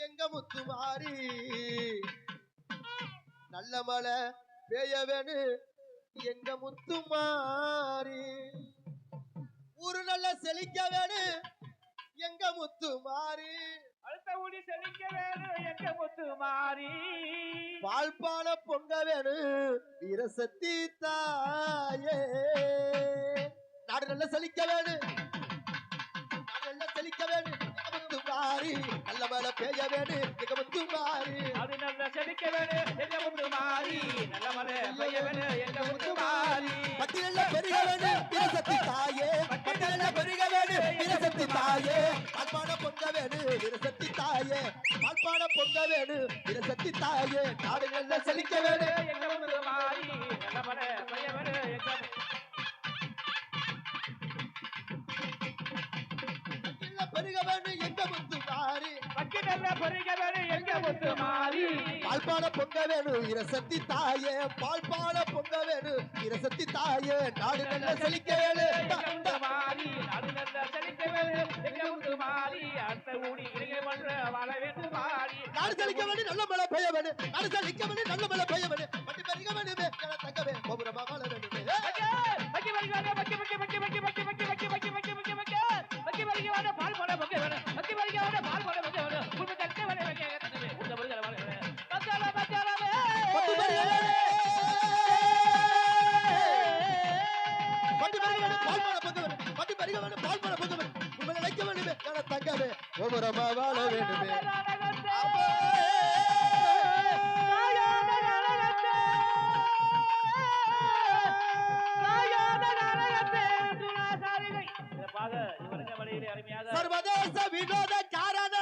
எங்க முத்து மாறி நல்ல மழை பெய்ய வேணு எங்க முத்து மாறி ஊரு நல்ல செழிக்க வேணு எங்க முத்து மாறி அடுத்த ஊடி செழிக்க வேணு எங்க முத்து மாறி பால்பான பொங்க வேணு வீரசக்தி தாயே நாடு நல்ல செழிக்க வேணு செழிக்க வேணு முத்து மாறி நல்ல மழை பெய்ய வேணு எங்க முத்து மாறி அது நல்ல செழிக்க வேணு எங்க முத்து மாறி நல்ல மழை பெய்ய வேணு எங்க முத்து மாறி பட்டி நல்ல பெருக வேணு வீரசக்தி தாயே பட்டி நல்ல பெருக வேணு வீரசக்தி தாயே பால்பான பொங்க வேணு வீரசக்தி தாயே பால்பான பொங்க வேணு வீரசக்தி தாயே நாடு நல்ல செழிக்க வேணு எங்க முத்து மாறி நல்ல மழை பெய்ய வேணு எங்க பெருக வேணு எங்க முத்து மாறி பட்டி நல்ல பெருக வேணு எங்க முத்து மாறி பால்பான பொங்க வேணு வீரசக்தி தாயே பால்பான பொங்க வேணு வீரசக்தி தாயே நாடு நல்ல செழிக்க வேணு மாறி நாடு நல்ல செழிக்க வேணு எங்க முத்து மாறி அடுத்த ஊடி இறங்க பண்ற வாழ வேண்டு மாறி நாடு செழிக்க வேணு நல்ல மழை பெய்ய வேணு நாடு செழிக்க வேணு நல்ல மழை பெய்ய வேணு பட்டி பெருக வேணு தங்கவே கோபுரமா வாழ வேணு பக்கி வருகிறானே பக்கி பக்கி பக்கி பக்கி பக்கி பக்கி பக்கி பக்கி பக்கி பக்கி பக்கி பக்கி வருகிறானே பால் போட பக்கி வேணும் பக்கி வருகிறானே பால் போட பக்கி வேணும் குடும்ப தட்டை வரை வைக்க கட்டவே உள்ள வருகிற வாழ வேணும் பக்கல பக்கலவே பட்டி பெருக வேணு பட்டி பெருக வேணு பால் போட பக்கி வேணு பட்டி பெருக வேணு பால் போட பக்கி வேணு குடும்ப வைக்க வேணும் தங்கவே கோபுரமா வாழ வேணும் சர்வதேச வினோத காரண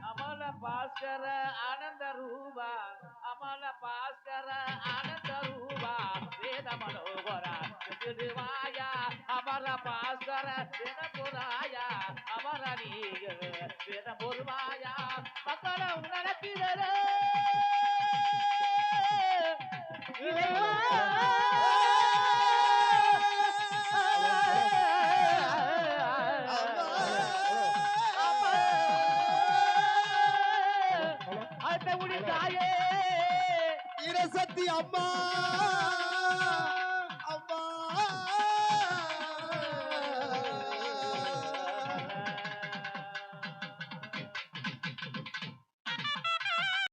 ಅಮಲ ಭಾಸ್ಕರ ಆನಂದ ರೂಪ ಅಮಲ ಭಾಸ್ಕರ ಆನಂದ ರೂಪ ವೇದ ಮನೋಹರ ವಾಯ ಅಮರ ಭಾಸ್ಕರ ವೇದಪುರಾಯ ಅಮರ ನೀಗ ವೇದ ಪೂರ್ವಾಯ ಮಕ್ಕಳ ಉಣಕಿದರೆ